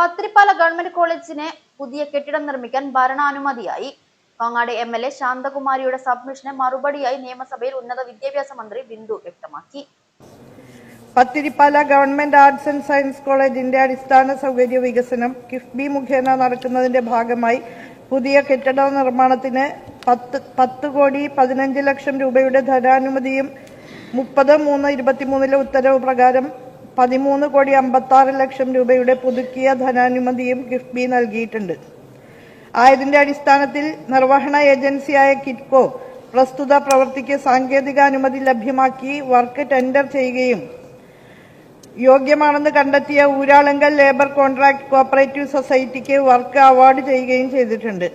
Pathiripala government കോളേജിന് പുതിയ കെട്ടിടം നിർമ്മിക്കാൻ ഭരണാനുമതിയായി. കോങ്ങാട് MLA ശാന്തകുമാരിയുടെ സബ്മിഷന് മറുപടിയായി നിയമസഭയിൽ ഉന്നത വിദ്യാഭ്യാസ മന്ത്രി ബിന്ദു വ്യക്തമാക്കി. Pathirippala government arts and science കോളേജിന്റെ അടിസ്ഥാന സൗകര്യ വികസനം കിഫ്ബി മുഖേന നടക്കുന്നതിന്റെ ഭാഗമായി പുതിയ കെട്ടിട നിർമ്മാണത്തിന് 10,15,00,000 രൂപയുടെ ധനാനുമതിയും 30/3/23 ഉത്തരവ് പ്രകാരം 13,56,00,000 രൂപയുടെ പുതുക്കിയ ധനാനുമതിയും കിഫ്ബി നൽകിയിട്ടുണ്ട്. ആയതിന്റെ അടിസ്ഥാനത്തിൽ നിർവഹണ ഏജൻസിയായ കിറ്റ്കോ പ്രസ്തുത പ്രവൃത്തിക്ക് സാങ്കേതിക അനുമതി ലഭ്യമാക്കി വർക്ക് ടെൻഡർ ചെയ്യുകയും യോഗ്യമാണെന്ന് കണ്ടെത്തിയ ഊരാളുങ്കൽ ലേബർ കോൺട്രാക്ട് കോഓപ്പറേറ്റീവ് സൊസൈറ്റിക്ക് വർക്ക് അവാർഡ് ചെയ്യുകയും ചെയ്തിട്ടുണ്ട്.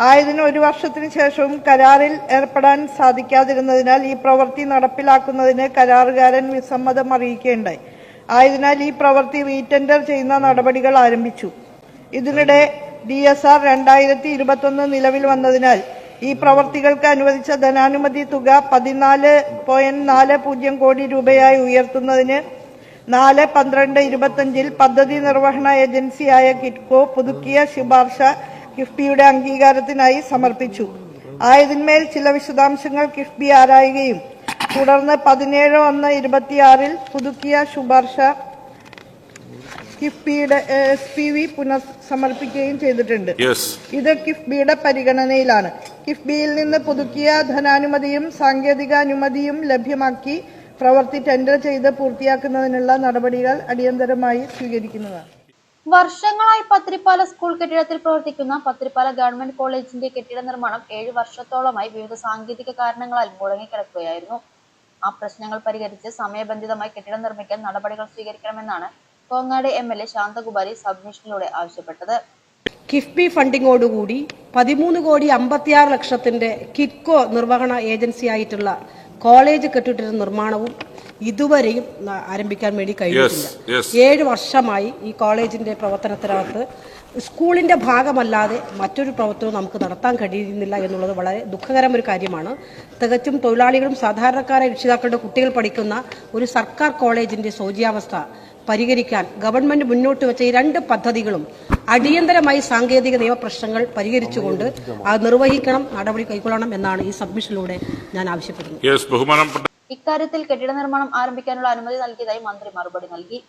ആയതിന് 1 വർഷത്തിന് ശേഷവും കരാറിൽ ഏർപ്പെടാൻ സാധിക്കാതിരുന്നതിനാൽ ഈ പ്രവൃത്തി നടപ്പിലാക്കുന്നതിന് കരാറുകാരൻ വിസമ്മതം അറിയിക്കുകയുണ്ടായി. ആയതിനാൽ ഈ പ്രവൃത്തി റീടെൻഡർ ചെയ്യുന്ന നടപടികൾ ആരംഭിച്ചു. ഇതിനിടെ DSR 2021 നിലവിൽ വന്നതിനാൽ ഈ പ്രവൃത്തികൾക്ക് അനുവദിച്ച ധനാനുമതി തുക 14.40 കോടി രൂപയായി ഉയർത്തുന്നതിന് 4/12/25 പദ്ധതി നിർവഹണ ഏജൻസിയായ കിറ്റ്കോ പുതുക്കിയ ശുപാർശ കിഫ്ബിയുടെ അംഗീകാരത്തിനായി സമർപ്പിച്ചു. ആയതിന്മേൽ ചില വിശദാംശങ്ങൾ കിഫ്ബി ആരായുകയും തുടർന്ന് 17/1/26 പുതുക്കിയ ശുപാർശ കിഫ്ബിയുടെ SPV പുനഃസമർപ്പിക്കുകയും ചെയ്തിട്ടുണ്ട്. ഇത് കിഫ്ബിയുടെ പരിഗണനയിലാണ്. കിഫ്ബിയിൽ നിന്ന് പുതുക്കിയ ധനാനുമതിയും സാങ്കേതിക അനുമതിയും ലഭ്യമാക്കി പ്രവൃത്തി ടെൻഡർ ചെയ്ത് പൂർത്തിയാക്കുന്നതിനുള്ള നടപടികൾ അടിയന്തരമായി സ്വീകരിക്കുന്നതാണ്. വർഷങ്ങളായി പത്തിരിപ്പാല സ്കൂൾ കെട്ടിടത്തിൽ പ്രവർത്തിക്കുന്ന പത്തിരിപ്പാല ഗവൺമെന്റ് കോളേജിന്റെ കെട്ടിട നിർമ്മാണം 7 വർഷത്തോളമായി വിവിധ സാങ്കേതിക കാരണങ്ങളാൽ മുടങ്ങിക്കിടക്കുകയായിരുന്നു. ആ പ്രശ്നങ്ങൾ പരിഹരിച്ച് സമയബന്ധിതമായി കെട്ടിടം നിർമ്മിക്കാൻ നടപടികൾ സ്വീകരിക്കണമെന്നാണ് കോങ്ങാട് MLA ശാന്തകുമാരി സബ്മിഷനിലൂടെ ആവശ്യപ്പെട്ടത്. കിഫ്ബി ഫണ്ടിങ്ങോടുകൂടി 13,56,00,000 കിറ്റ്കോ നിർവഹണ ഏജൻസിയായിട്ടുള്ള കോളേജ് കെട്ടിട നിർമ്മാണവും ഇതുവരെയും ആരംഭിക്കാൻ വേണ്ടി കഴിഞ്ഞിട്ടില്ല. 7 വർഷമായി ഈ കോളേജിന്റെ പ്രവർത്തനത്തിനകത്ത് സ്കൂളിന്റെ ഭാഗമല്ലാതെ മറ്റൊരു പ്രവർത്തനവും നമുക്ക് നടത്താൻ കഴിയുന്നില്ല എന്നുള്ളത് വളരെ ദുഃഖകരമായ ഒരു കാര്യമാണ്. തികച്ചും തൊഴിലാളികളും സാധാരണക്കാരായ രക്ഷിതാക്കളുടെ കുട്ടികൾ പഠിക്കുന്ന ഒരു സർക്കാർ കോളേജിന്റെ ശോച്യാവസ്ഥ പരിഹരിക്കാൻ ഗവൺമെന്റ് മുന്നോട്ട് വെച്ച ഈ 2 പദ്ധതികളും അടിയന്തരമായി സാങ്കേതിക നിയമപ്രശ്നങ്ങൾ പരിഹരിച്ചുകൊണ്ട് അത് നിർവഹിക്കണം, നടപടി കൈക്കൊള്ളണം എന്നാണ് ഈ സബ്മിഷനിലൂടെ ഞാൻ ആവശ്യപ്പെടുന്നത്. ഇക്കാര്യത്തിൽ കെട്ടിട നിർമ്മാണം ആരംഭിക്കാനുള്ള അനുമതി നൽകിയതായി മന്ത്രി മറുപടി നൽകി.